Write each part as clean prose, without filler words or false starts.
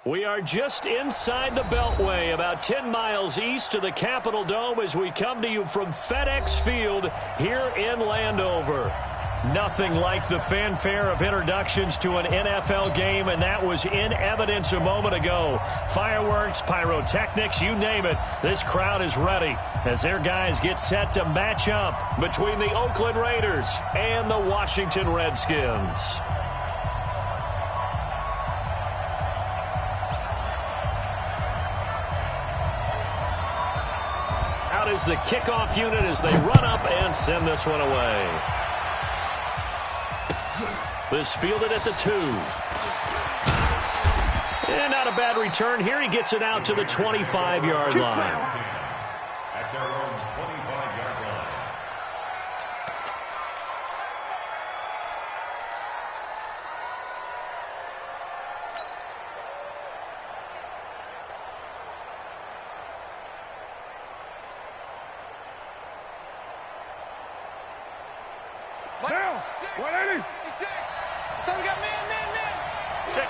We are just inside the Beltway, about 10 miles east of the Capitol Dome as we come to you from FedEx Field here in Landover. Nothing like the fanfare of introductions to an NFL game, and that was in evidence a moment ago. Fireworks, pyrotechnics, you name it. This crowd is ready as their guys get set to match up between the Oakland Raiders and the Washington Redskins. Out is the kickoff unit as they run up and send this one away. This fielded at the 2. And not a bad return here. He gets it out to the 25-yard line. At their own 25-yard line. Down. 180. So we got man. Check.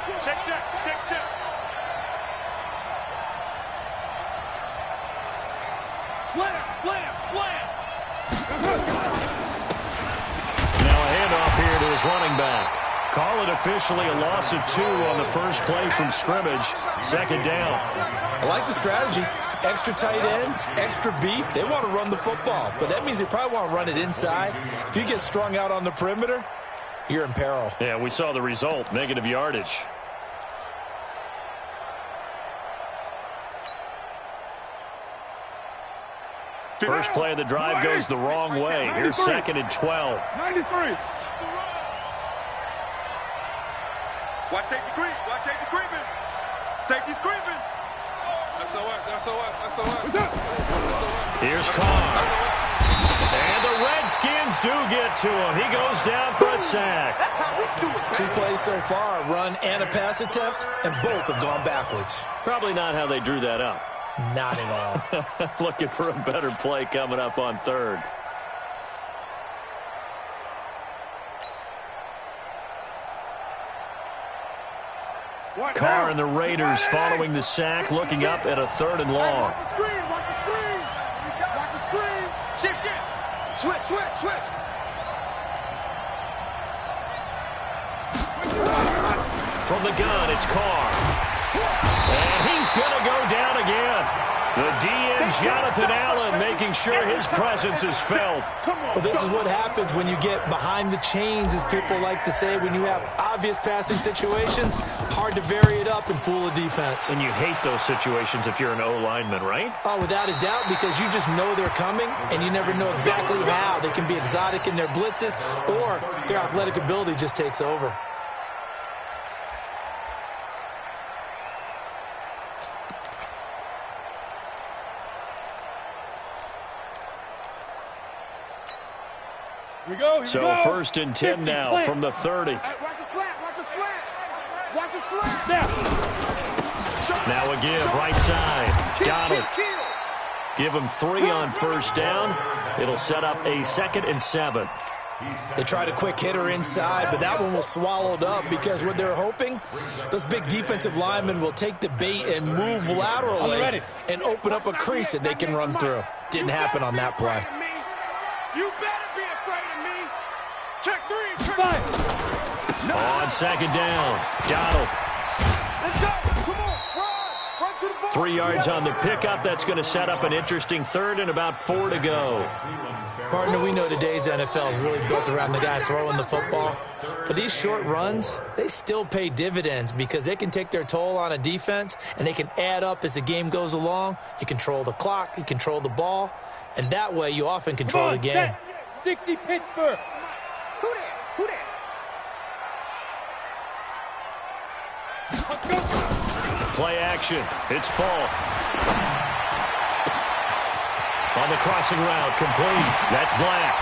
Slam. Now a handoff here to his running back. Call it officially a loss of 2 on the first play from scrimmage. Second down. I like the strategy. Extra tight ends, extra beef. They want to run the football, but that means they probably want to run it inside. If you get strung out on the perimeter, you're in peril. Yeah, we saw the result, negative yardage. First play of the drive goes the wrong way. Here's 2nd and 12. 93. Watch safety creeping. Safety's creeping. SOS. Here's Carr. And the Redskins do get to him. He goes down for a sack. That's how we do it. 2 plays so far, a run and a pass attempt, and both have gone backwards. Probably not how they drew that up. Not at all. Looking for a better play coming up on 3rd. Carr and the Raiders following the sack, looking up at a 3rd and long. Watch the screen. Shift. Switch. From the gun, it's Carr. And he's going to go down again. The DN, Jonathan Allen, making sure his presence is felt. Well, this is what happens when you get behind the chains, as people like to say. When you have obvious passing situations, hard to vary it up and fool a defense. And you hate those situations if you're an O-lineman, right? Oh, without a doubt, because you just know they're coming, and you never know exactly how. They can be exotic in their blitzes, or their athletic ability just takes over. Here we go. So 1st and 10 now from the 30. Watch the slant. Now a give, right side. Donald. Give him 3 on first down. It'll set up a 2nd and 7. They tried a quick hitter inside, but that one was swallowed up because what they're hoping, those big defensive linemen will take the bait and move laterally and open up a crease that they can run through. Didn't happen on that play. You better be afraid of me. Check 3. On 2nd down, Donald. Let's go. Come on. Run to the ball. 3 yards on the pickup. That's going to set up an interesting 3rd and about 4 to go. Partner, we know today's NFL is really built around the guy throwing the football. But these short runs, they still pay dividends because they can take their toll on a defense, and they can add up as the game goes along. You control the clock, you control the ball, and that way you often control the game. Set. 60 Pittsburgh. Who that? Let's go. Play action. It's Falk. On the crossing route, complete. That's Black.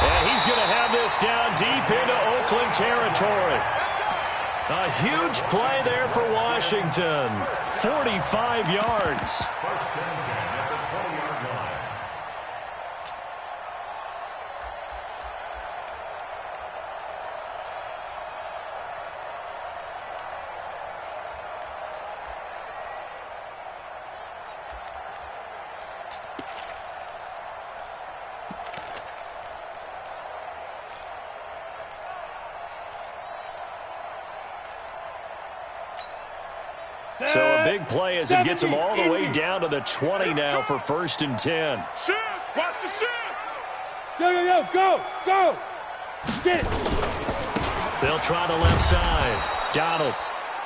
And he's going to have this down deep into Oakland territory. A huge play there for Washington. 45 yards. First and 10 at the 20-yard line. So a big play as it gets them all the way down to the 20 now for 1st and 10. Shift! Watch the shift! Yo, go! Get it! They'll try the left side. Donald.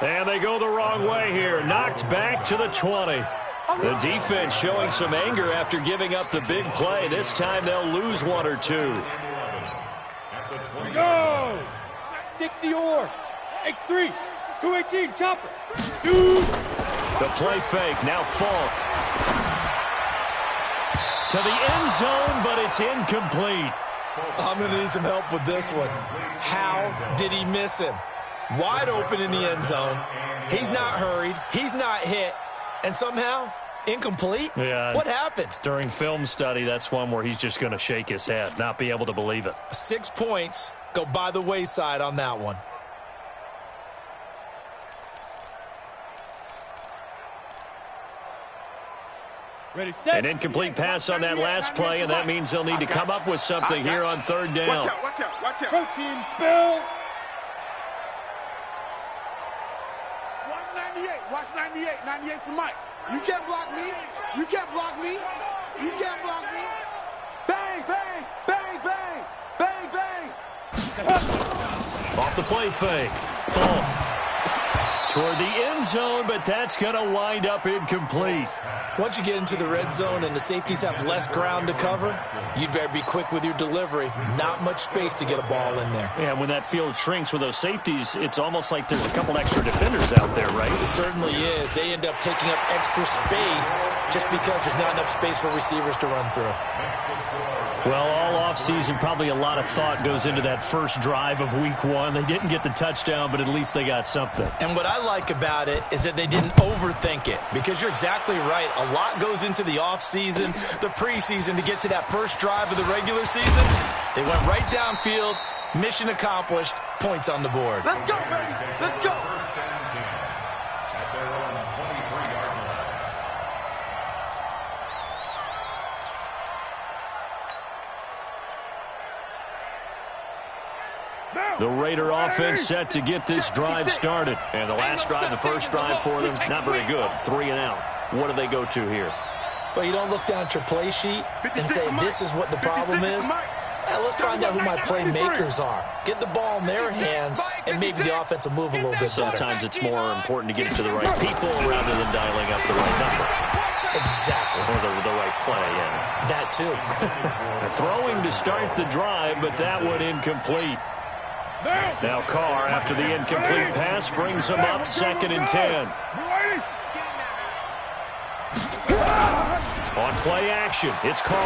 And they go the wrong way here. Knocked back to the 20. The defense showing some anger after giving up the big play. This time they'll lose 1 or 2. Go! 60 or X3, 218, chopper. Shoot! The play fake, now Falk. To the end zone, but it's incomplete. I'm going to need some help with this one. How did he miss him? Wide open in the end zone. He's not hurried. He's not hit. And somehow, incomplete? Yeah. What happened? During film study, that's one where he's just going to shake his head, not be able to believe it. 6 points go by the wayside on that one. Ready, set. An incomplete pass on that last play, and that means they'll need to come up with something here on 3rd down. Watch out. Protein spill. 198. Watch 98. 98's the mic. You can't block me. You can't block me. You can't block me. Bang, bang, bang, bang, bang, bang. Off the play fake. Falk. Toward the end zone, but that's going to wind up incomplete. Once you get into the red zone and the safeties have less ground to cover, you'd better be quick with your delivery. Not much space to get a ball in there. Yeah, when that field shrinks with those safeties, it's almost like there's a couple extra defenders out there, right? It certainly is. They end up taking up extra space just because there's not enough space for receivers to run through. Well, all offseason, probably a lot of thought goes into that first drive of week 1. They didn't get the touchdown, but at least they got something. And what I like about it is that they didn't overthink it, because you're exactly right. A lot goes into the offseason, the preseason, to get to that first drive of the regular season. They went right downfield, mission accomplished, points on the board. Let's go, baby. Let's go. First and 10 at their own 23-yard line. The Raider offense set to get this drive started. And the last drive, the first drive for them, not very good. 3 and out. What do they go to here? Well, you don't look down at your play sheet and say, this is what the problem is. Let's find out who my playmakers are. Get the ball in their hands, and maybe the offense will move a little bit better. Sometimes it's more important to get it to the right people rather than dialing up the right number. Exactly. Or the right play, yeah. That too. Throwing to start the drive, but that one incomplete. Now Carr, after the incomplete pass, brings him up 2nd and 10. On play action, it's Carr.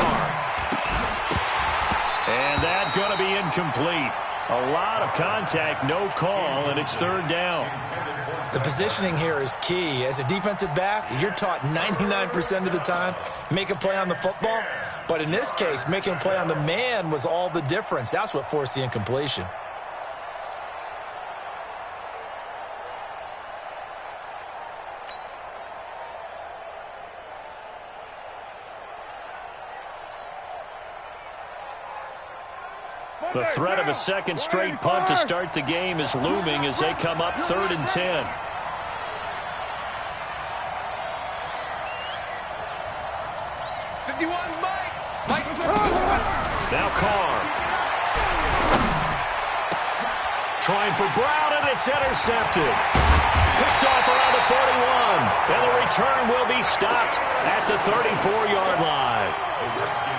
And that's going to be incomplete. A lot of contact, no call, and it's 3rd down. The positioning here is key. As a defensive back, you're taught 99% of the time, make a play on the football. But in this case, making a play on the man was all the difference. That's what forced the incompletion. The threat of a second straight punt to start the game is looming as they come up 3rd and 10. Now Carr. Trying for Brown, and it's intercepted. Picked off around the 41. And the return will be stopped at the 34-yard line.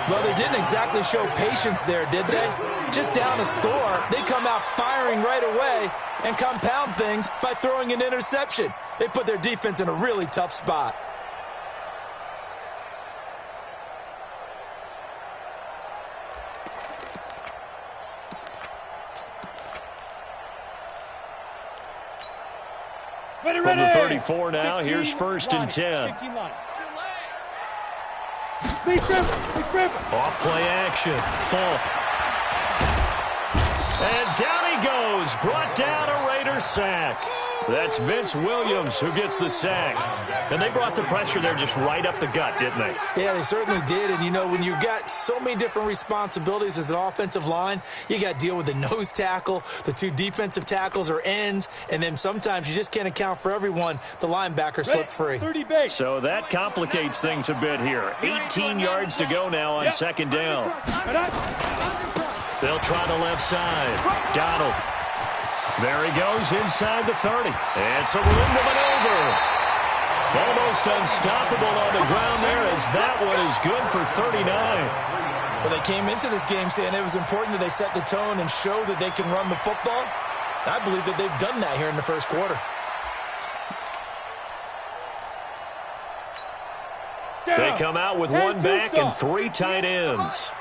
Well, they didn't exactly show patience there, did they? Just down a score, they come out firing right away and compound things by throwing an interception. They put their defense in a really tough spot. From the 34 now, here's 1st and 10. Off play action. Falk. And down he goes. Brought down a Raider sack. That's Vince Williams who gets the sack. And they brought the pressure there just right up the gut, didn't they? Yeah, they certainly did. And, you know, when you've got so many different responsibilities as an offensive line, you got to deal with the nose tackle, the two defensive tackles or ends, and then sometimes you just can't account for everyone. The linebacker slipped free. 30 base. So that complicates things a bit here. 18 yards to go now on second down. They'll try the left side. Donald. There he goes inside the 30. It's a room to maneuver. Almost unstoppable on the ground there as that one is good for 39. Well, they came into this game saying it was important that they set the tone and show that they can run the football. I believe that they've done that here in the first quarter. They come out with one back and three tight ends.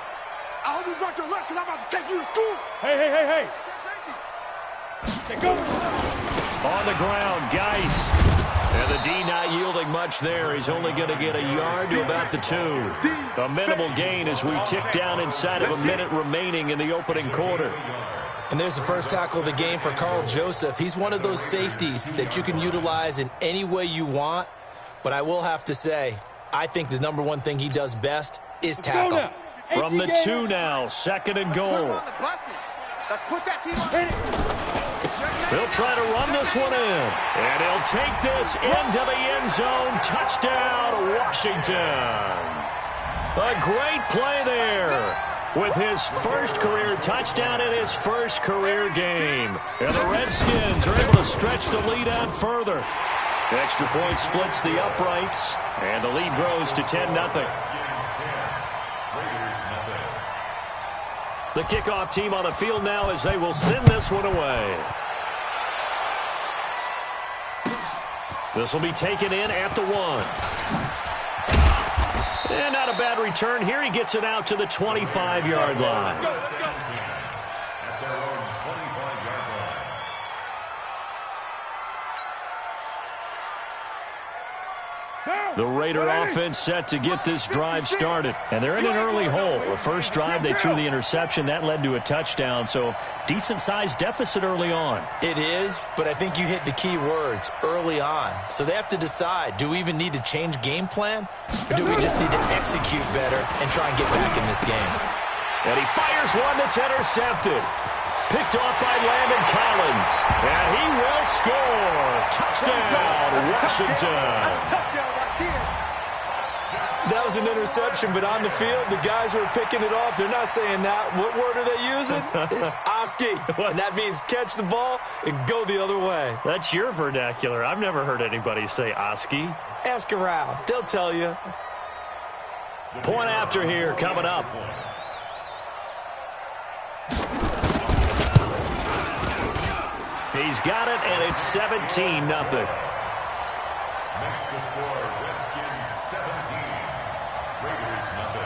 I hope you brought your lunch because I'm about to take you to school. Hey. Go. On the ground, Geis. And the D not yielding much there. He's only going to get a yard to about the 2. A minimal gain as we tick down inside of a minute remaining in the opening quarter. And there's the first tackle of the game for Carl Joseph. He's one of those safeties that you can utilize in any way you want. But I will have to say, I think the number one thing he does best is tackle. From the 2 now, second and goal. Let's put that team on. They'll try to run this one in. And he'll take this into the end zone. Touchdown, Washington. A great play there with his first career touchdown in his first career game. And the Redskins are able to stretch the lead out further. The extra point splits the uprights, and the lead grows to 10-0. The kickoff team on the field now as they will send this one away. This will be taken in at the 1. And not a bad return here. He gets it out to the 25-yard line. At their own 25-yard line. The Raider offense set to get this drive started. And they're in an early hole. The first drive, they threw the interception. That led to a touchdown. So decent-sized deficit early on. It is, but I think you hit the key words, early on. So they have to decide, do we even need to change game plan? Or do we just need to execute better and try and get back in this game? And he fires one that's intercepted. Picked off by Landon Collins. And he will score. Touchdown, Washington. That was an interception, but on the field, the guys who are picking it off, they're not saying that. What word are they using? It's Oski. And that means catch the ball and go the other way. That's your vernacular. I've never heard anybody say Oski. Ask around. They'll tell you. Point after here coming up. He's got it, and it's 17-0. Next to score, Redskins 17, Raiders 0.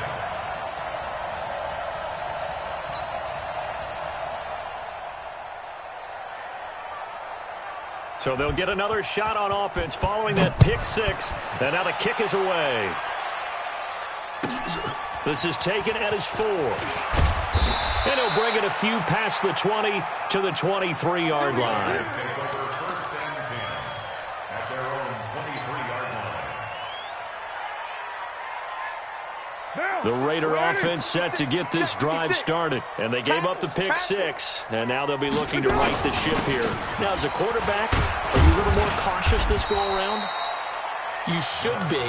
So they'll get another shot on offense following that pick 6. And now the kick is away. This is taken at his 4. And he'll bring it a few past the 20 to the 23-yard line. Take over first and 10 at their own 23-yard line. The Raider offense set to get this drive started. And they gave up the pick 6. And now they'll be looking to right the ship here. Now, as a quarterback, are you a little more cautious this go-around? You should be,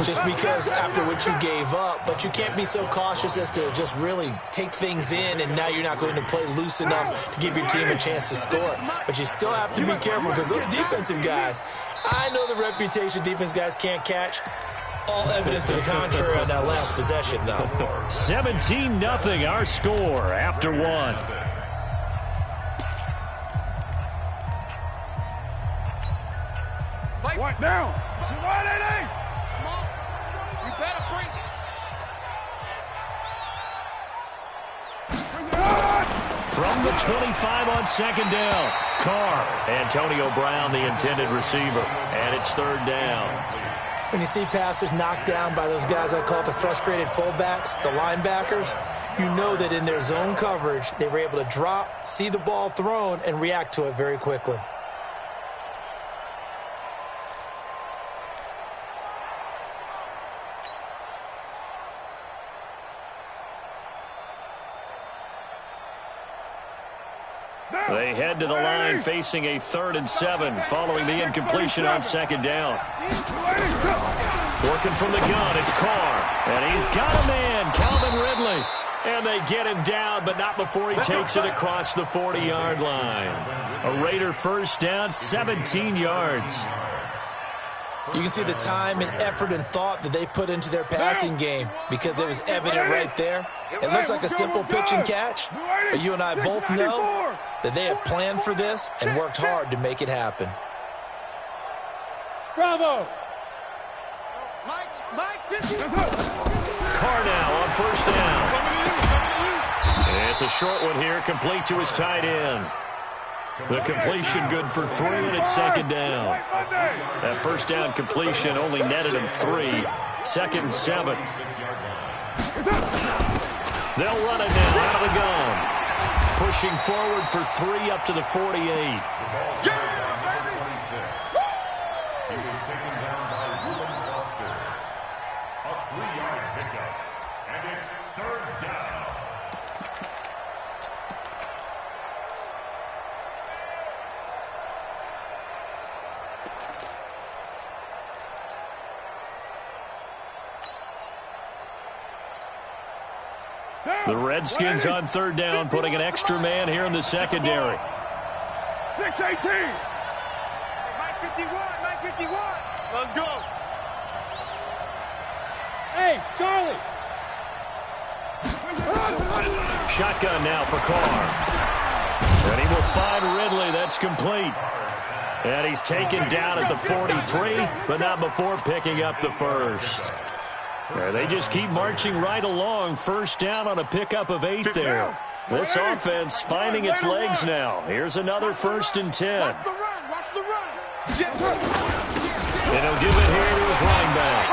just because after what you gave up, but you can't be so cautious as to just really take things in, and now you're not going to play loose enough to give your team a chance to score. But you still have to be careful because those defensive guys, I know the reputation defense guys can't catch. All evidence to the contrary on that last possession, though. 17-0 our score after 1. What now? What it is? Come on. You better bring it. From the 25 on second down, Carr. Antonio Brown, the intended receiver. And it's third down. When you see passes knocked down by those guys I call the frustrated fullbacks, the linebackers, you know that in their zone coverage, they were able to drop, see the ball thrown, and react to it very quickly. They head to the line facing a 3rd and 7 following the incompletion on 2nd down. Working from the gun, it's Carr. And he's got a man, Calvin Ridley. And they get him down, but not before he takes it across the 40-yard line. A Raider first down, 17 yards. You can see the time and effort and thought that they put into their passing game because it was evident right there. It looks like a simple pitch and catch, but you and I both know that they have planned for this and worked hard to make it happen. Bravo! Mike, 50. Carr now on first down. It's a short one here, complete to his tight end. The completion good for 3, and it's 2nd down. That first down completion only netted him 3. 2nd and 7. They'll run it now out of the gun. Pushing forward for 3 up to the 48. He was taken down by Reuben Foster. A 3-yard pickup. And it's 3rd down. The Redskins on 3rd down, putting an extra man here in the secondary. 6-18. Mike 51. Let's go. Hey, Charlie. Shotgun now for Carr. And he will find Ridley. That's complete. And he's taken down at the 43, but not before picking up the first. They just keep marching right along. First down on a pickup of 8 there. This offense finding its legs now. Here's another 1st and 10. Watch the run. And he'll give it here to his running back.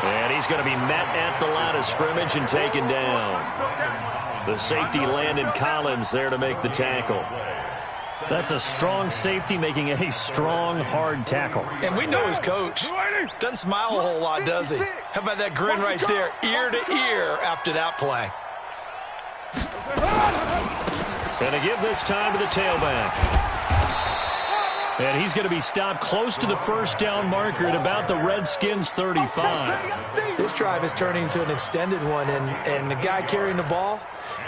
And he's going to be met at the line of scrimmage and taken down. The safety, Landon Collins, there to make the tackle. That's a strong safety making a strong, hard tackle. And we know his coach. Doesn't smile a whole lot, does he? How about that grin right there, ear to ear after that play? And to give this time to the tailback. And he's going to be stopped close to the first down marker at about the Redskins' 35. This drive is turning into an extended one, and the guy carrying the ball,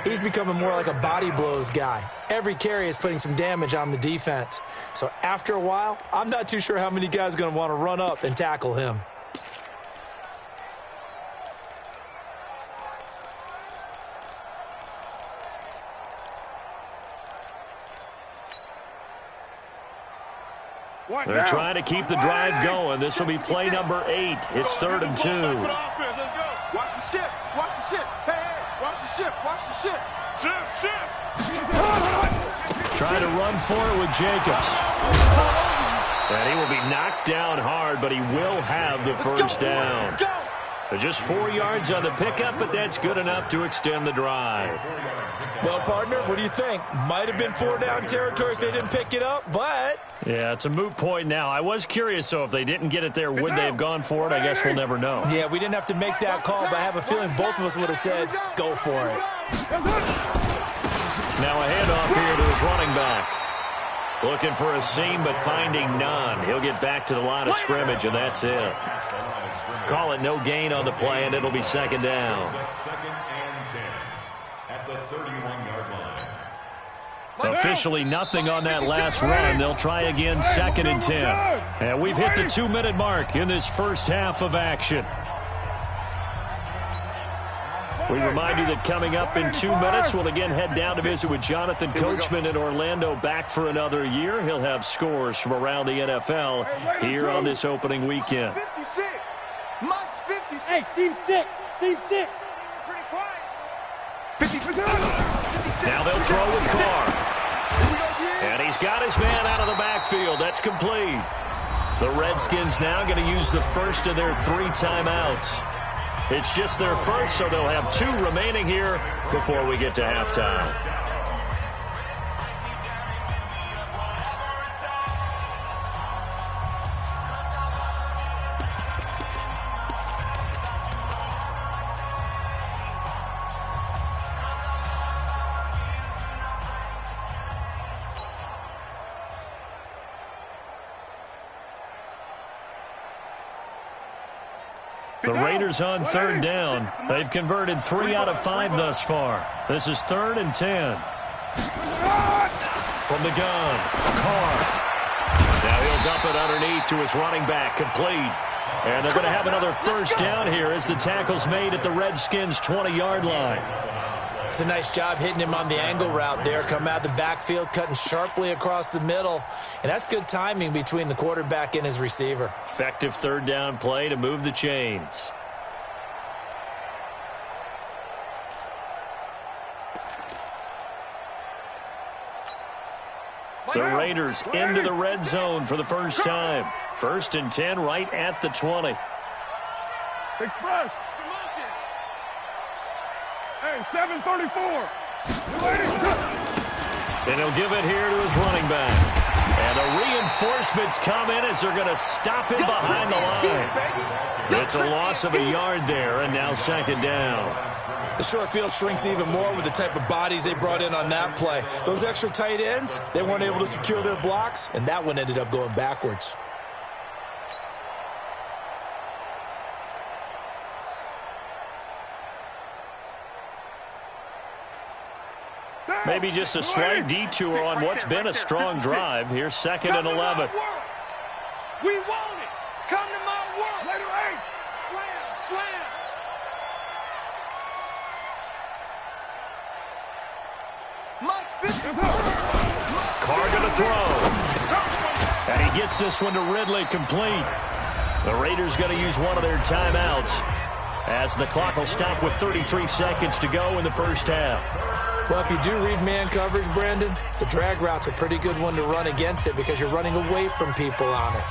he's becoming more like a body blows guy. Every carry is putting some damage on the defense. So after a while, I'm not too sure how many guys are going to want to run up and tackle him. They're trying to keep the drive going. This will be play number 8. It's 3rd and 2. Watch the ship. Hey, watch the ship. Ship. Trying to run for it with Jacobs. And he will be knocked down hard, but he will have the first down. Just 4 yards on the pickup, but that's good enough to extend the drive. Well, partner, what do you think? Might have been 4-down territory if they didn't pick it up, but... Yeah, it's a moot point now. I was curious, so if they didn't get it there, would they have gone for it? I guess we'll never know. Yeah, we didn't have to make that call, but I have a feeling both of us would have said, go for it. Now a handoff here to his running back. Looking for a seam, but finding none. He'll get back to the line of scrimmage, and that's it. Call it no gain on the play, and it'll be 2nd down. 2nd and 10 at the 31-yard line. Officially nothing on that last run. They'll try again 2nd and 10. And we've hit the 2-minute mark in this first half of action. We remind you that coming up in 2 minutes, we'll again head down to visit with Jonathan Coachman in Orlando, back for another year. He'll have scores from around the NFL here on this opening weekend. 56. Mike's 56. Hey, seam 6. Pretty quiet. 56. Now they'll throw with Carr. And he's got his man out of the backfield. That's complete. The Redskins now going to use the first of their 3 timeouts. It's just their first, so they'll have 2 remaining here before we get to halftime. The Raiders on third down. They've converted 3 out of 5 thus far. This is 3rd and 10. From the gun, Carr. Now he'll dump it underneath to his running back, complete. And they're going to have another first down here as the tackle's made at the Redskins' 20-yard line. It's a nice job hitting him on the angle route there. Come out the backfield, cutting sharply across the middle. And that's good timing between the quarterback and his receiver. Effective third down play to move the chains. The Raiders into the red zone for the first time. 1st and 10 right at the 20. Express. Hey, 734. And he'll give it here to his running back. And the reinforcements come in as they're going to stop him behind the line. It's a loss of a yard there, and now 2nd down. The short field shrinks even more with the type of bodies they brought in on that play. Those extra tight ends, they weren't able to secure their blocks, and that one ended up going backwards. Maybe just a slight detour on what's been a strong drive. Here's 2nd and 11. We want it. Come to my work. Later 8. Slam. Carr going to throw. And he gets this one to Ridley, complete. The Raiders going to use one of their timeouts as the clock will stop with 33 seconds to go in the first half. Well, if you do read man coverage, Brandon, the drag route's a pretty good one to run against it because you're running away from people on it.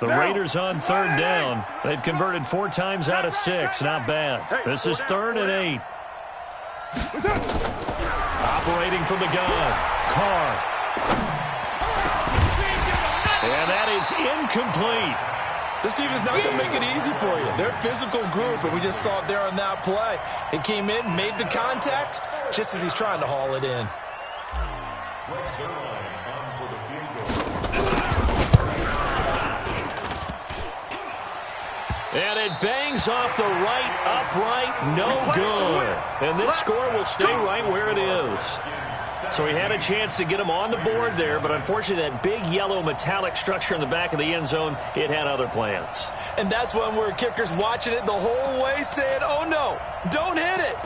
The Raiders on third down. They've converted 4 times out of 6. Not bad. This is 3rd and 8. Operating from the gun. Carr. And that is incomplete. This team is not going to make it easy for you. They're a physical group, and we just saw it there on that play. It came in, made the contact, just as he's trying to haul it in. And it bangs off the right upright, no good. And this score will stay right where it is. So he had a chance to get him on the board there, but unfortunately that big yellow metallic structure in the back of the end zone, it had other plans. And that's when we're kickers watching it the whole way saying, oh no, don't hit it.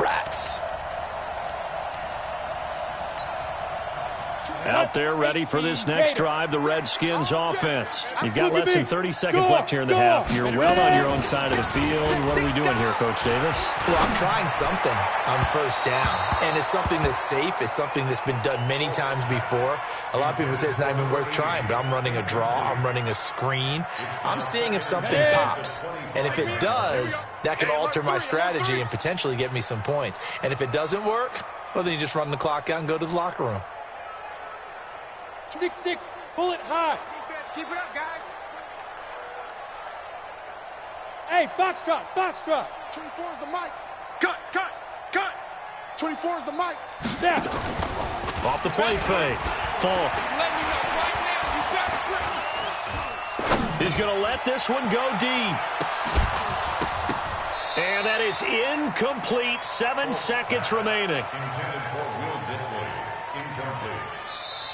Rats. Out there ready for this next drive, the Redskins offense. You've got less than 30 seconds left here in the half. You're well on your own side of the field. What are we doing here, Coach Davis? Well, I'm trying something on first down, and it's something that's safe. It's something that's been done many times before. A lot of people say it's not even worth trying, but I'm running a draw. I'm running a screen. I'm seeing if something pops, and if it does, that can alter my strategy and potentially get me some points. And if it doesn't work, well, then you just run the clock out and go to the locker room. 6-6, pull it high. Defense, keep it up, guys. Hey, foxtrot. 24 is the mic. Cut. 24 is the mic. Snap. Off the play fake. Falk. Let me know right now. You better quit. He's going to let this one go deep. And that is incomplete. 7 seconds remaining.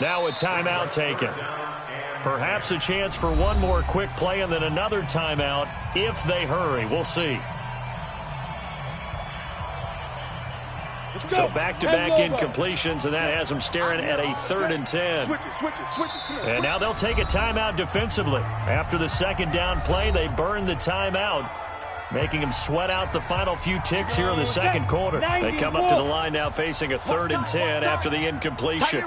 Now a timeout taken. Perhaps a chance for one more quick play and then another timeout if they hurry. We'll see. So back-to-back incompletions, and that has them staring at a 3rd and 10. Switch it. And now they'll take a timeout defensively. After the second down play, they burn the timeout, making them sweat out the final few ticks here in the second quarter. They come up to the line now facing a 3rd and 10 after the incompletion.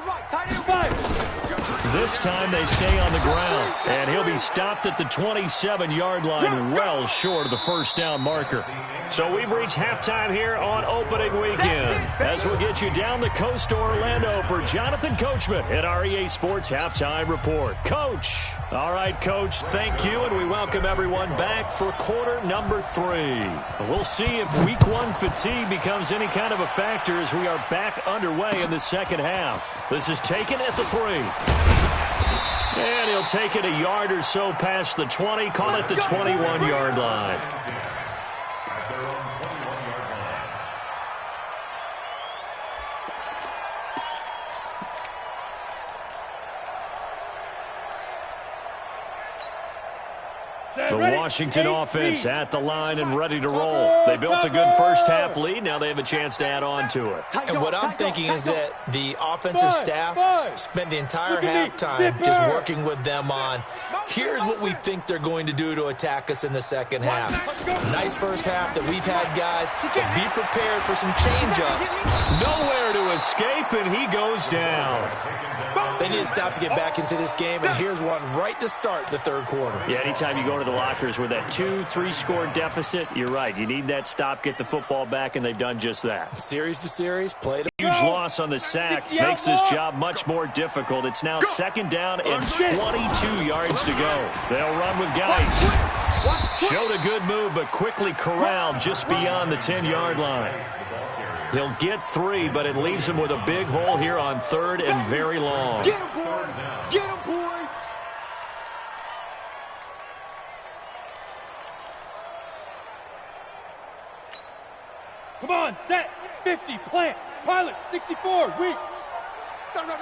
This time they stay on the ground, and he'll be stopped at the 27-yard line, well short of the first down marker. So we've reached halftime here on opening weekend, as we'll get you down the coast to Orlando for Jonathan Coachman at our EA Sports Halftime Report. Coach. All right, Coach, thank you, and we welcome everyone back for quarter number 3. We'll see if week 1 fatigue becomes any kind of a factor as we are back underway in the second half. This is taken at the 3. And he'll take it a yard or so past the 20, call it the 21-yard line. The Washington offense at the line and ready to roll. They built a good first-half lead. Now they have a chance to add on to it. And what I'm thinking is that the offensive staff spent the entire halftime just working with them on, here's what we think they're going to do to attack us in the second half. Nice first half that we've had, guys, but be prepared for some change-ups. Nowhere to escape, and he goes down. They need to stop to get back into this game, and here's one right to start the third quarter. Yeah, anytime you go to the lockers with that 2-3 score deficit, you're right. You need that stop, get the football back, and they've done just that. Series to series, play to huge loss on the sack makes this job much more difficult. It's now second down and 22 yards to go. They'll run with Geis. Showed a good move, but quickly corralled just beyond the 10-yard line. He'll get 3, but it leaves him with a big hole here on third and very long. Get him, boy! Get him, boy! Come on, set, 50, plant, pilot, 64, weak. Out.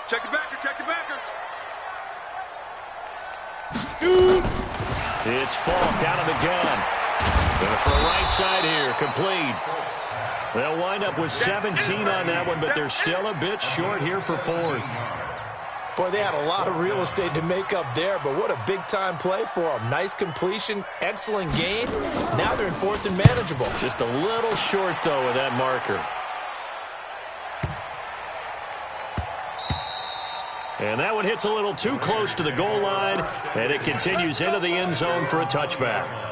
Check the backer, Shoot! It's Falk out of the gun. Going for a right side here, complete. They'll wind up with 17 on that one, but they're still a bit short here for fourth. Boy, they had a lot of real estate to make up there, but what a big-time play for them. Nice completion, excellent gain. Now they're in fourth and manageable. Just a little short, though, with that marker. And that one hits a little too close to the goal line, and it continues into the end zone for a touchback.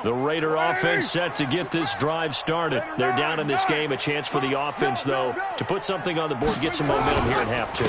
The Raider offense set to get this drive started. They're down in this game. A chance for the offense, though, to put something on the board, get some momentum here in half 2.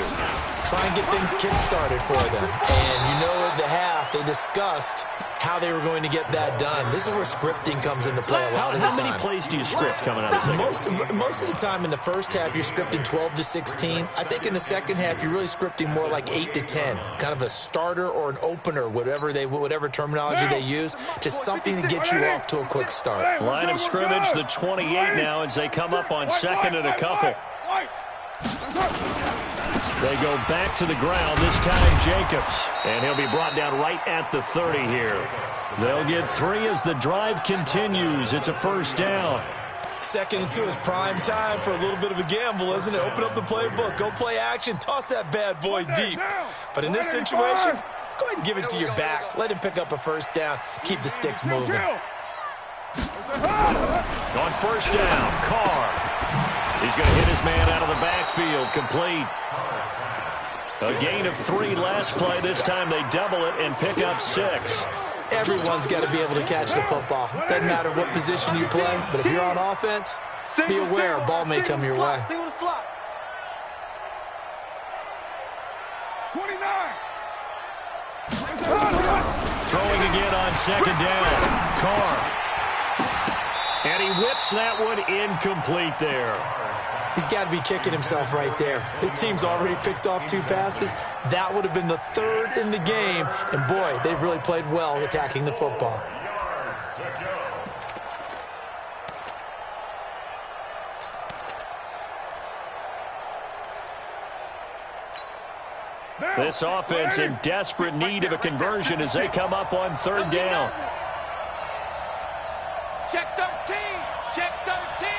Try and get things kick-started for them. And you know at the half, they discussed how they were going to get that done. This is where scripting comes into play a lot of the time. How many plays do you script coming out of the second? Most of the time in the first half, you're scripting 12 to 16. I think in the second half, you're really scripting more like 8 to 10. Kind of a starter or an opener, whatever terminology they use. Just something to get you off to a quick start. Line of scrimmage, the 28 now as they come up on second and a couple. They go back to the ground, this time Jacobs. And he'll be brought down right at the 30 here. They'll get 3 as the drive continues. It's a first down. Second and 2 is prime time for a little bit of a gamble, isn't it? Open up the playbook, go play action, toss that bad boy deep. But in this situation, go ahead and give it to your back. Let him pick up a first down. Keep the sticks moving. On first down, Carr. He's going to hit his man out of the backfield, complete. A gain of 3 last play. This time they double it and pick up 6. Everyone's got to be able to catch the football. Doesn't matter what position you play, but if you're on offense, be aware a ball may come your way. 29. Throwing again on second down. Carr. And he whips that one incomplete there. He's got to be kicking himself right there. His team's already picked off 2 passes. That would have been the 3rd in the game. And, boy, they've really played well attacking the football. This offense in desperate need of a conversion as they come up on third down. Check 13. Check 13.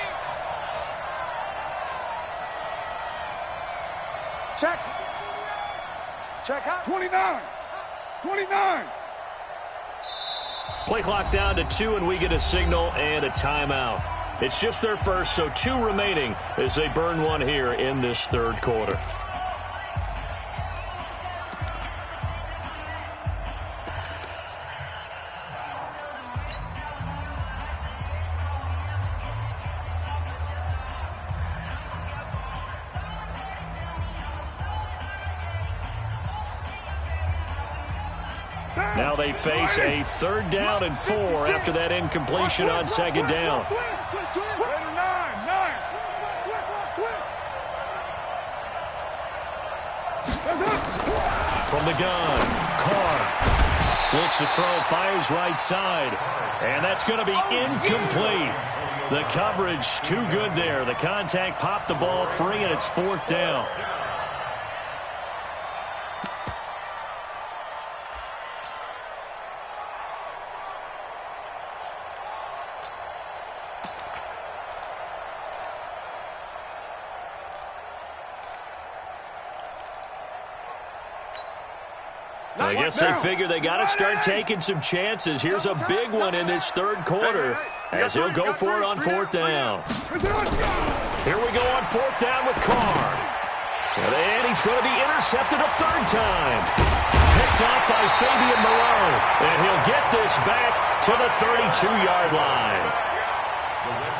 Check. Check out. 29. 29. Play clock down to 2, and we get a signal and a timeout. It's just their first, so 2 remaining as they burn one here in this third quarter. Now they face a 3rd down and 4 after that incompletion on 2nd down. From the gun, Carr looks to throw, fires right side, and that's going to be incomplete. The coverage too good there. The contact popped the ball free, and it's 4th down. I guess they figure they got to start taking some chances. Here's a big one in this third quarter as he'll go for it on 4th down. Here we go on 4th down with Carr. And he's going to be intercepted a 3rd time. Picked off by Fabian Moreau. And he'll get this back to the 32-yard line.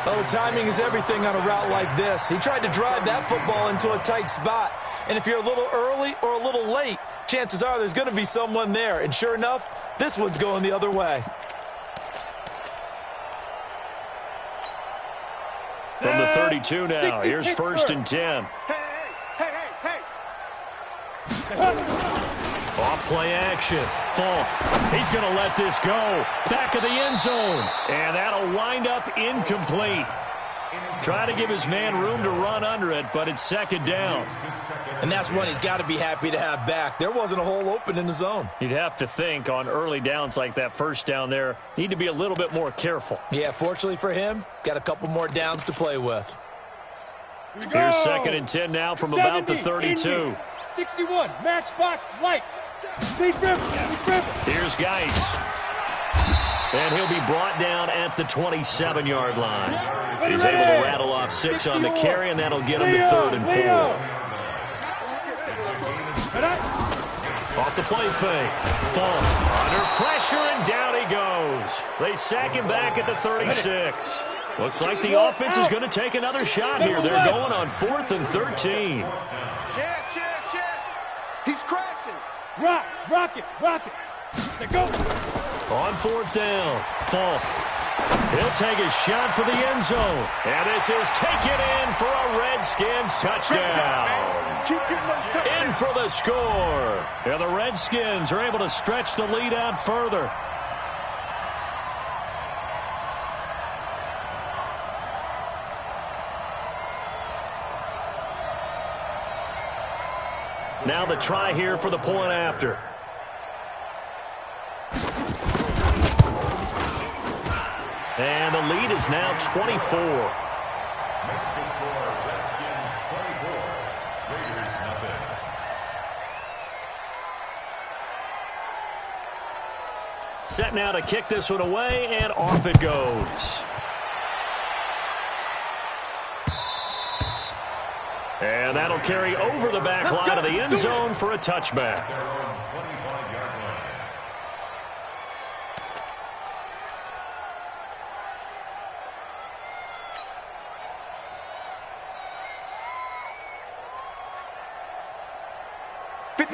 Oh, timing is everything on a route like this. He tried to drive that football into a tight spot. And if you're a little early or a little late, chances are there's going to be someone there. And sure enough, this one's going the other way. From the 32 now, here's 1st and 10. Off play action. Falk. He's going to let this go. Back of the end zone. And that'll wind up incomplete. Try to give his man room to run under it, but it's 2nd down. And that's one he's got to be happy to have back. There wasn't a hole open in the zone. You'd have to think on early downs like that 1st down there, need to be a little bit more careful. Yeah, fortunately for him, got a couple more downs to play with. Here's 2nd and 10 now from about the 32. 61, matchbox lights. Here's Geis. And he'll be brought down at the 27-yard line. He's able to rattle off 6 on the carry, and that'll get him to 3rd and 4. Off the play fake. Falk under pressure, and down he goes. They sack him back at the 36. Looks like the offense is going to take another shot here. They're going on 4th and 13. He's crashing. Rock it. They go. On 4th down, Falk. He'll take a shot for the end zone. And this is taken in for a Redskins touchdown. In for the score. And the Redskins are able to stretch the lead out further. Now the try here for the point after. And the lead is now 24. Next to score, Redskins 24, Raiders nothing. Set now to kick this one away, and off it goes. And that'll carry over the back line of the end zone for a touchback. Their own 25-yard line.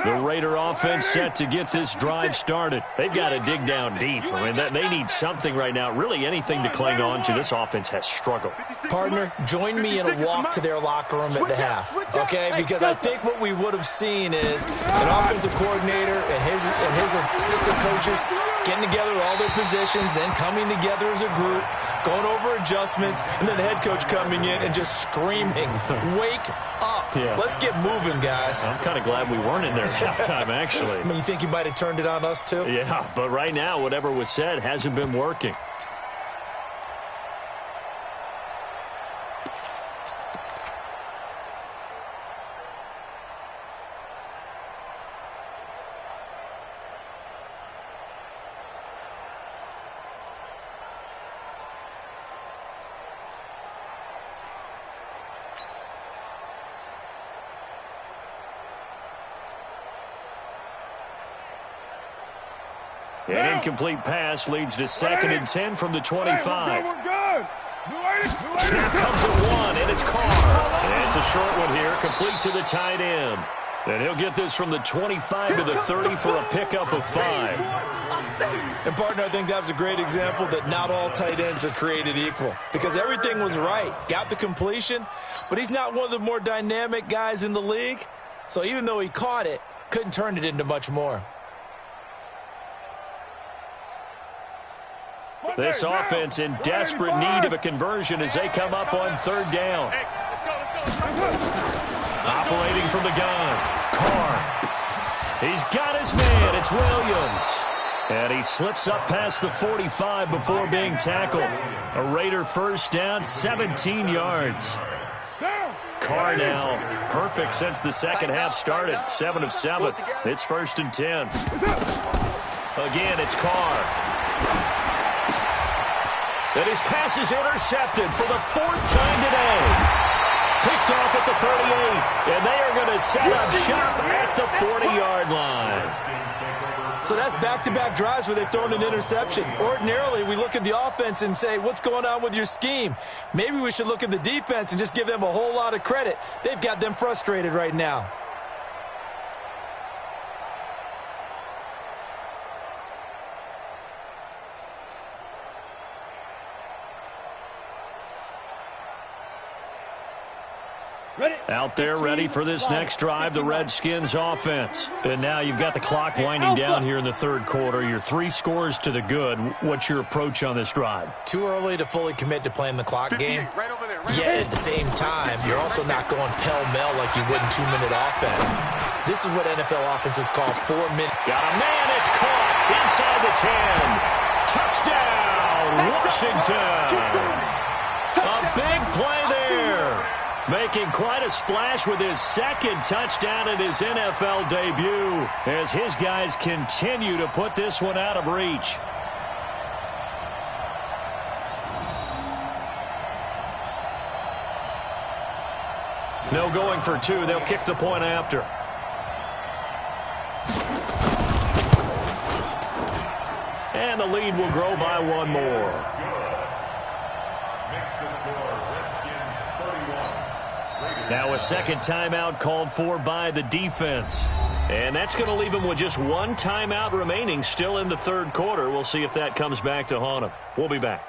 The Raider offense set to get this drive started. They've got to dig down deep. I mean, they need something right now, really anything to cling on to. This offense has struggled. Partner, join me in a walk to their locker room at the half, okay? Because I think what we would have seen is an offensive coordinator and his assistant coaches getting together all their positions, then coming together as a group, going over adjustments, and then the head coach coming in and just screaming, wake up. Yeah. Let's get moving, guys. I'm kind of glad we weren't in there at halftime, actually. I mean, you think you might have turned it on us, too? Yeah, but right now, whatever was said hasn't been working. An incomplete pass leads to 2nd and 10 from the 25. Snap comes at 1, and it's Carr. And it's a short one here, complete to the tight end. And he'll get this from the 25 to the 30 for a pickup of 5. And, partner, I think that's a great example that not all tight ends are created equal. Because everything was right. Got the completion, but he's not one of the more dynamic guys in the league. So even though he caught it, couldn't turn it into much more. This offense in desperate need of a conversion as they come up on 3rd down. Operating from the gun, Carr. He's got his man. It's Williams. And he slips up past the 45 before being tackled. A Raider first down, 17 yards. Carr now perfect since the second half started, 7 of 7. It's 1st and 10. Again, it's Carr. And his pass is intercepted for the 4th time today. Picked off at the 38, and they are going to set up shop at the 40-yard line. So that's back-to-back drives where they've thrown an interception. Ordinarily, we look at the offense and say, what's going on with your scheme? Maybe we should look at the defense and just give them a whole lot of credit. They've got them frustrated right now. Out there ready for this next drive, the Redskins offense. And now you've got the clock winding down here in the 3rd quarter. You're 3 scores to the good. What's your approach on this drive? Too early to fully commit to playing the clock game. Yet at the same time, you're also not going pell-mell like you would in 2-minute offense. This is what NFL offenses call 4 minutes. Got a man, it's caught inside the 10. Touchdown, Washington. A big play there. Making quite a splash with his 2nd touchdown in his NFL debut as his guys continue to put this one out of reach. No going for 2. They'll kick the point after. And the lead will grow by 1 more. Now a 2nd timeout called for by the defense. And that's going to leave them with just 1 timeout remaining still in the 3rd quarter. We'll see if that comes back to haunt them. We'll be back.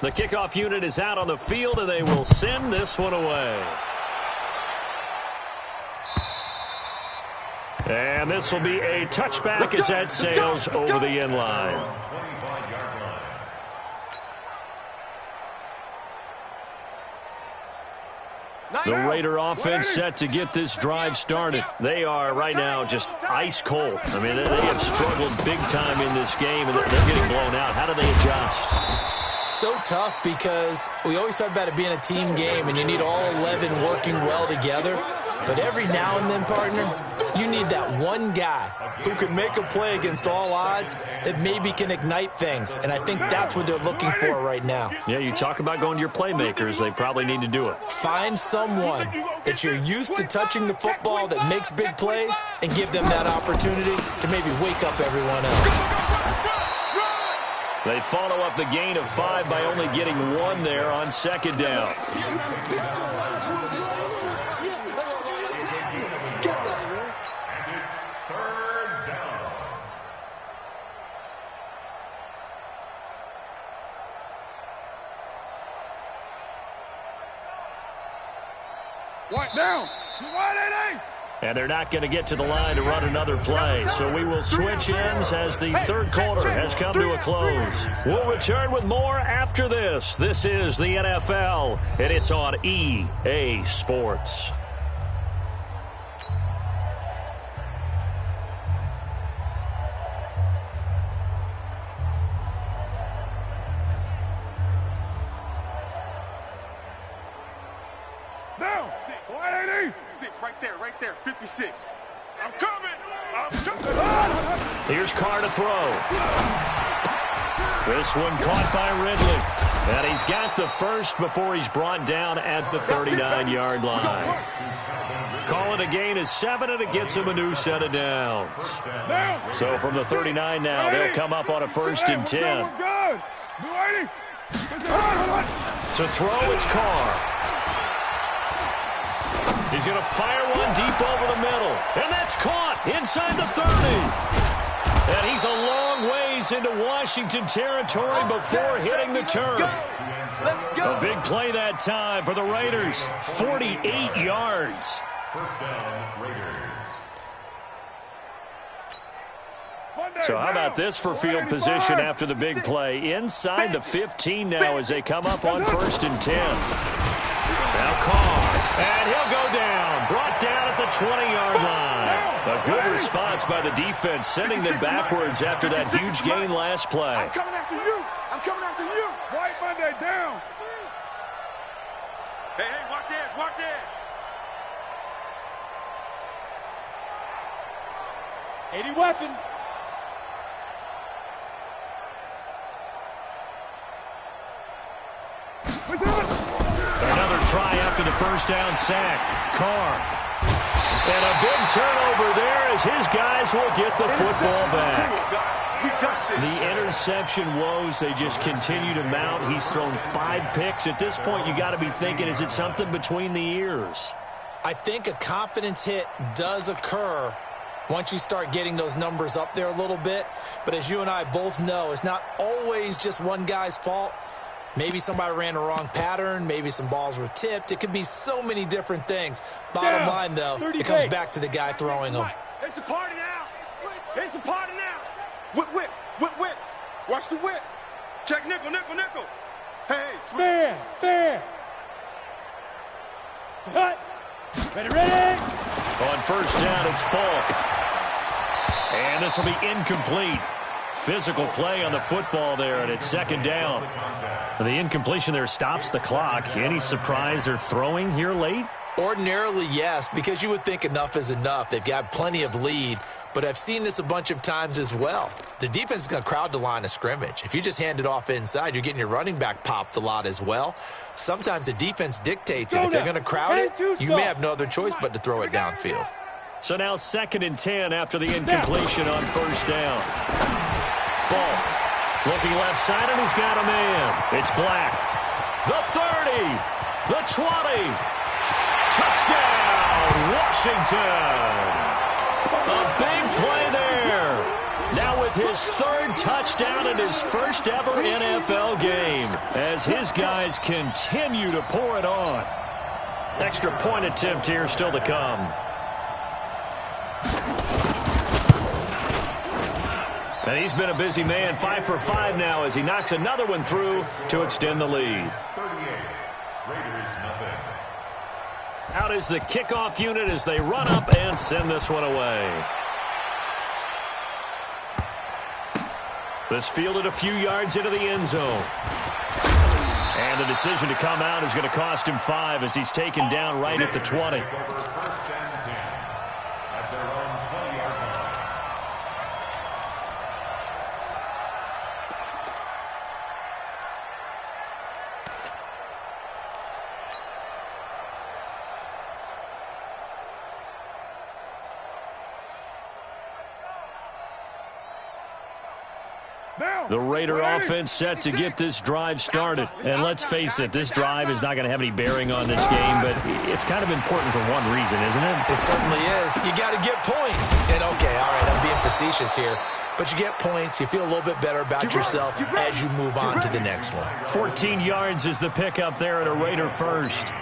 The kickoff unit is out on the field, and they will send this one away. And this will be a touchback as that sails over the end line. The Raider offense set to get this drive started. They are right now just ice cold. I mean, they have struggled big time in this game, and they're getting blown out. How do they adjust? So tough because we always talk about it being a team game, and you need all 11 working well together. But every now and then, partner, you need that one guy who can make a play against all odds that maybe can ignite things. And I think that's what they're looking for right now. Yeah, you talk about going to your playmakers. They probably need to do it. Find someone that you're used to touching the football that makes big plays and give them that opportunity to maybe wake up everyone else. They follow up the gain of 5 by only getting 1 there on 2nd down. Down. And they're not going to get to the line to run another play. So we will switch ends as the 3rd quarter has come to a close. We'll return with more after this. This is the NFL, and it's on EA Sports. Down. 6, right there, 56. I'm coming. Here's Carr to throw. This one caught by Ridley. And he's got the first before he's brought down at the 39-yard line. Call it a gain of 7, and it gets him a new set of downs. So from the 39 now, they'll come up on a 1st and 10. To throw, it's Carr. He's going to fire one deep over the middle. And that's caught inside the 30. And he's a long ways into Washington territory before hitting the turf. A big play that time for the Raiders. 48 yards. First down, Raiders. So how about this for field position after the big play? Inside the 15 now as they come up on 1st and 10. Now Carr. And he'll go down. Brought down at the 20-yard line. A good response by the defense, sending them backwards after that huge gain last play. I'm coming after you. I'm coming after you. White Monday down. Hey, watch edge, watch edge. 80 weapon. Another try after the first down sack. Carr. And a big turnover there as his guys will get the football back. The interception woes, they just continue to mount. He's thrown 5 picks. At this point, you got to be thinking, is it something between the ears? I think a confidence hit does occur once you start getting those numbers up there a little bit. But as you and I both know, it's not always just one guy's fault. Maybe somebody ran the wrong pattern. Maybe some balls were tipped. It could be so many different things. Bottom line, though, it comes back to the guy throwing them. It's a party now. It's a party now. Whip, whip, whip, whip. Watch the whip. Check nickel, nickel, nickel. Hey, Stand. Cut. Ready. On 1st down, it's Falk. And this will be incomplete. Physical play on the football there, and it's 2nd down. The incompletion there stops the clock. Any surprise they're throwing here late? Ordinarily, yes, because you would think enough is enough. They've got plenty of lead, but I've seen this a bunch of times as well. The defense is going to crowd the line of scrimmage. If you just hand it off inside, you're getting your running back popped a lot as well. Sometimes the defense dictates it. If they're going to crowd it, you may have no other choice but to throw it downfield. So now 2nd and 10 after the incompletion on 1st down. Falk looking left side, and he's got a man. It's Black. The 30. The 20. Touchdown, Washington. A big play there. Now with his 3rd touchdown in his first ever NFL game, as his guys continue to pour it on. Extra point attempt here still to come. And he's been a busy man, 5 for 5 now as he knocks another one through to extend the lead. 38. Raiders nothing. Out is the kickoff unit as they run up and send this one away. This fielded a few yards into the end zone. And the decision to come out is going to cost him 5 as he's taken down right at the 20. Go for 1st and 10 at their own 20-yard line. The Raider offense set to get this drive started. And let's face it, this drive is not going to have any bearing on this game, but it's kind of important for one reason, isn't it? It certainly is. You got to get points. And, okay, all right, I'm being facetious here. But you get points. You feel a little bit better about yourself as you move on to the next one. 14 yards is the pickup there at a Raider first.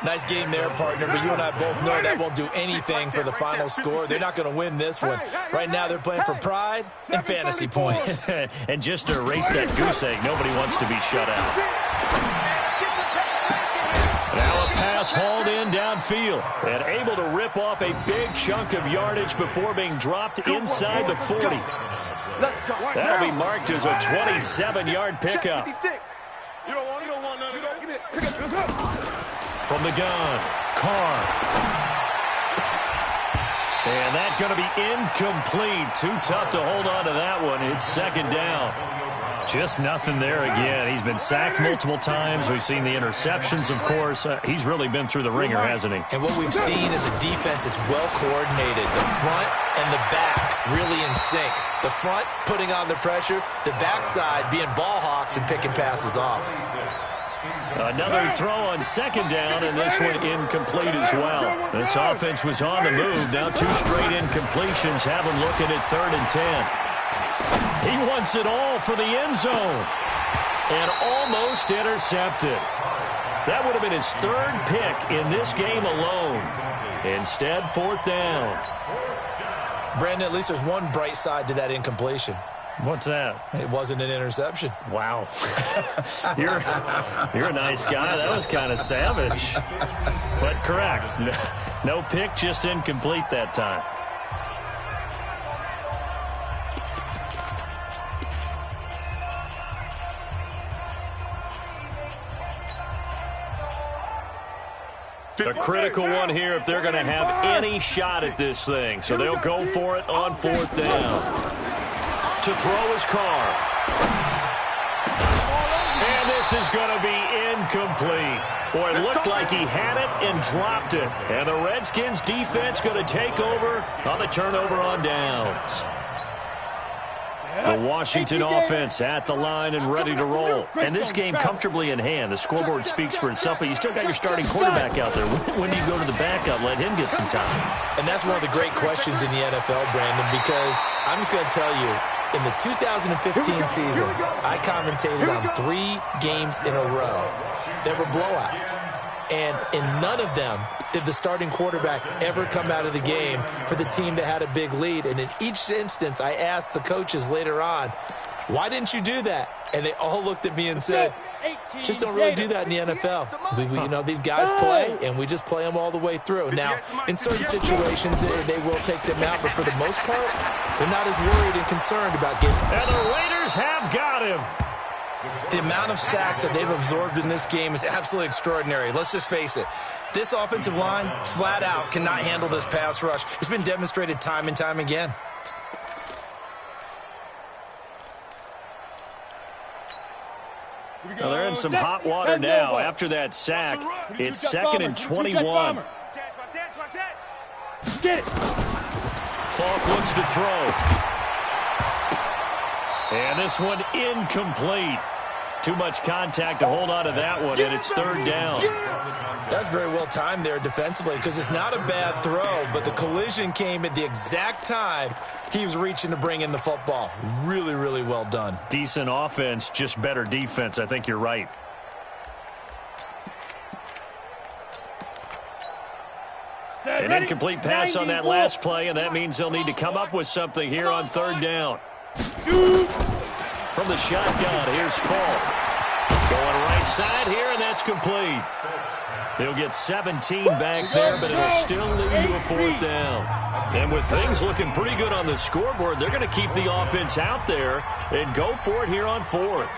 Nice game there, partner, but you and I both know that won't do anything for the final score. They're not going to win this one. Right now, they're playing for pride and fantasy points. And just to erase that goose egg, nobody wants to be shut out. Now a pass hauled in downfield and able to rip off a big chunk of yardage before being dropped inside the 40. That'll be marked as a 27-yard pickup. You don't want none of that. From the gun, Carr. And that's going to be incomplete. Too tough to hold on to that one. It's 2nd down. Just nothing there again. He's been sacked multiple times. We've seen the interceptions, of course. He's really been through the ringer, hasn't he? And what we've seen is a defense that's well coordinated. The front and the back really in sync. The front putting on the pressure, the backside being ball hawks and picking passes off. Another throw on second down, and this one incomplete as well. This offense was on the move. Now 2 straight incompletions have him looking at 3rd and 10. He wants it all for the end zone. And almost intercepted. That would have been his 3rd pick in this game alone. Instead, 4th down. Brandon, at least there's one bright side to that incompletion. What's that? It wasn't an interception. Wow. You're a nice guy. That was kind of savage. But correct. No pick, just incomplete that time. A critical one here if they're going to have any shot at this thing. So they'll go for it on 4th down. To throw his car. And this is going to be incomplete. Boy, it looked like he had it and dropped it. And the Redskins defense going to take over on the turnover on downs. The Washington offense at the line and ready to roll. And this game comfortably in hand. The scoreboard speaks for itself, but you still got your starting quarterback out there. When do you go to the backup? Let him get some time. And that's one of the great questions in the NFL, Brandon, because I'm just going to tell you, in the 2015 season, I commentated on 3 games in a row that were blowouts. And in none of them did the starting quarterback ever come out of the game for the team that had a big lead. And in each instance, I asked the coaches later on, why didn't you do that? And they all looked at me and said, just don't really do that in the NFL. You know, these guys play, and we just play them all the way through. Now, in certain situations, they will take them out, but for the most part, they're not as worried and concerned about getting. And the Raiders have got him. The amount of sacks that they've absorbed in this game is absolutely extraordinary. Let's just face it. This offensive line, flat out, cannot handle this pass rush. It's been demonstrated time and time again. Well, they're in some hot water now. After that sack, it's 2nd and 21. Get it. Falk looks to throw. And this one incomplete. Too much contact to hold on to that one, and it's 3rd down. That's very well timed there defensively because it's not a bad throw, but the collision came at the exact time he was reaching to bring in the football. Really, really well done. Decent offense, just better defense. I think you're right. An incomplete pass on that last play, and that means they'll need to come up with something here on 3rd down. From the shotgun, here's Falk. Going right side here, and that's complete. He'll get 17 back there, but it'll still lead to a 4th down. And with things looking pretty good on the scoreboard, they're going to keep the offense out there and go for it here on 4th.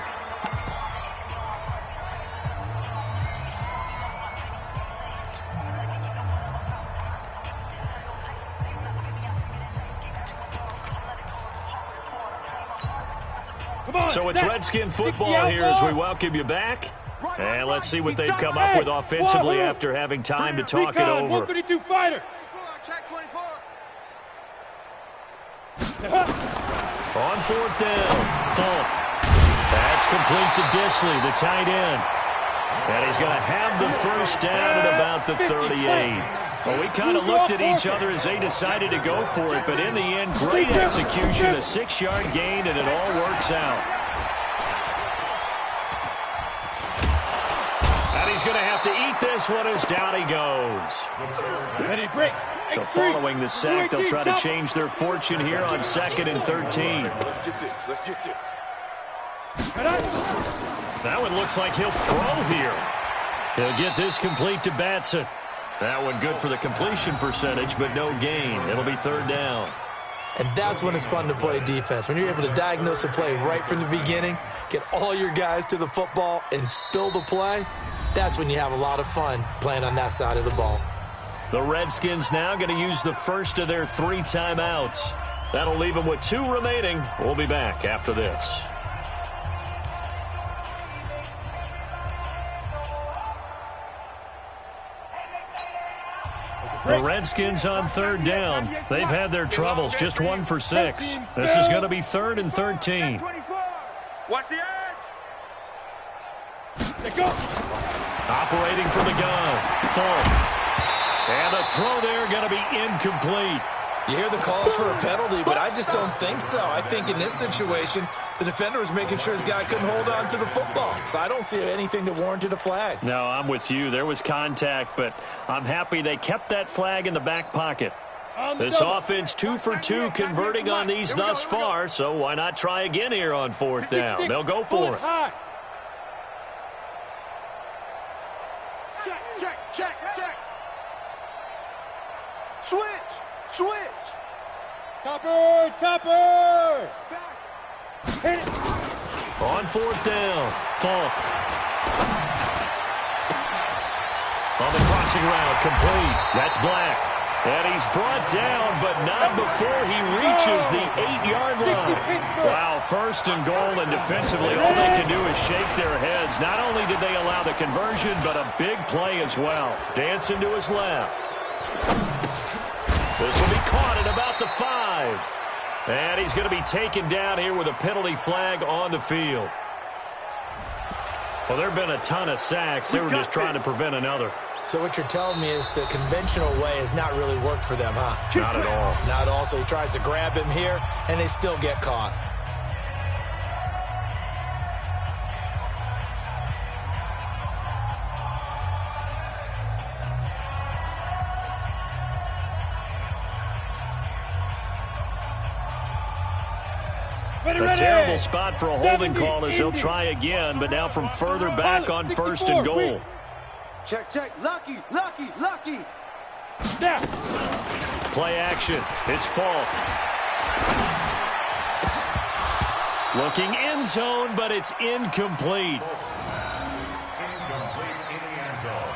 So it's Redskin football here as we welcome you back. And let's see what they've come up with offensively after having time to talk it over. 132 fighter. On 4th down, Falk. That's complete to Disley, the tight end. And he's going to have the first down at about the 38. Well, we kind of looked at each other as they decided to go for it, but in the end, great execution, a 6-yard gain, and it all works out. And he's going to have to eat this one as down he goes. Ready, break. So following the sack, they'll try to change their fortune here on 2nd and 13. Let's get this. Let's get this. That one looks like he'll throw here. He'll get this complete to Batson. That one good for the completion percentage, but no gain. It'll be 3rd down. And that's when it's fun to play defense. When you're able to diagnose a play right from the beginning, get all your guys to the football, and spill the play, that's when you have a lot of fun playing on that side of the ball. The Redskins now going to use the first of their 3 timeouts. That'll leave them with 2 remaining. We'll be back after this. The Redskins on third down. They've had their troubles, just 1 for 6. This is going to be 3rd and 13. Watch the edge. Operating from the gun. Full. And the throw there going to be incomplete. You hear the calls for a penalty, but I just don't think so. I think in this situation, the defender was making sure his guy couldn't hold on to the football. So I don't see anything that warranted a flag. No, I'm with you. There was contact, but I'm happy they kept that flag in the back pocket. This offense 2 for 2 converting on these thus far, so why not try again here on 4th down? They'll go for it. Check. Switch. Topper. Hit it. On 4th down, Falk. On the crossing route, complete. That's Black. And he's brought down, but not before he reaches the 8-yard line. Wow, 1st and goal, and defensively all they can do is shake their heads. Not only did they allow the conversion, but a big play as well. Dancing to his left. This will be caught at about the 5. And he's going to be taken down here with a penalty flag on the field. Well, there have been a ton of sacks. They were just trying to prevent another. So what you're telling me is the conventional way has not really worked for them, huh? Not at all. Not at all. So he tries to grab him here, and they still get caught. A terrible spot for a holding call as they'll try again, but now from further back on 1st and goal. Check. Lucky. Now. Play action. It's Falk. Looking end zone, but it's incomplete. Incomplete in the end zone.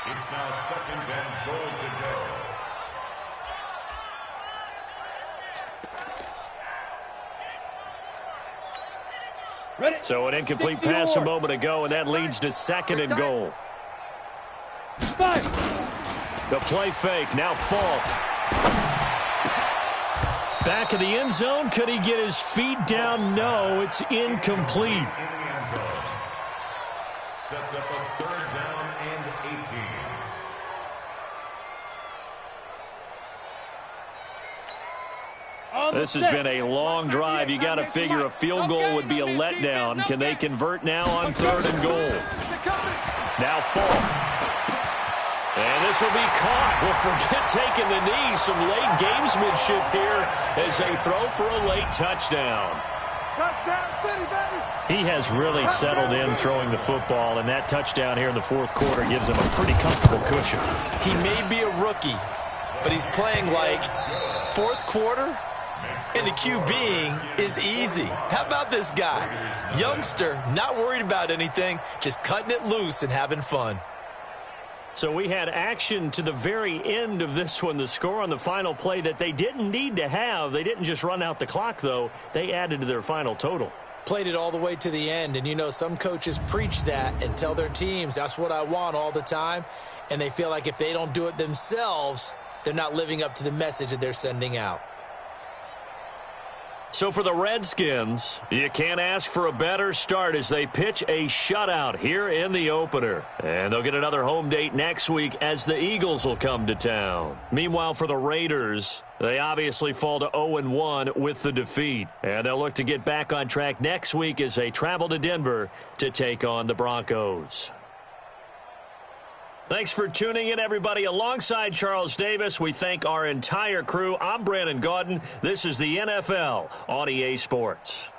It's now 2nd and goal to go. So an incomplete pass a moment ago, and that leads to 2nd and goal. The play fake, now Falk. Back of the end zone, could he get his feet down? No, it's incomplete. In the end zone. Sets up a 3rd down and 18. This has been a long drive. You got to figure a field goal would be a letdown. Can they convert now on 3rd and goal? Now Falk. And this will be caught. Well, forget taking the knee. Some late gamesmanship here as they throw for a late touchdown. He has really settled in throwing the football, and that touchdown here in the 4th quarter gives him a pretty comfortable cushion. He may be a rookie, but he's playing like 4th quarter, and the QBing is easy. How about this guy? Youngster, not worried about anything, just cutting it loose and having fun. So we had action to the very end of this one. The score on the final play that they didn't need to have. They didn't just run out the clock, though. They added to their final total. Played it all the way to the end, and you know some coaches preach that and tell their teams that's what I want all the time, and they feel like if they don't do it themselves, they're not living up to the message that they're sending out. So for the Redskins, you can't ask for a better start as they pitch a shutout here in the opener. And they'll get another home date next week as the Eagles will come to town. Meanwhile, for the Raiders, they obviously fall to 0-1 with the defeat. And they'll look to get back on track next week as they travel to Denver to take on the Broncos. Thanks for tuning in, everybody. Alongside Charles Davis, we thank our entire crew. I'm Brandon Gaudin. This is the NFL on EA Sports.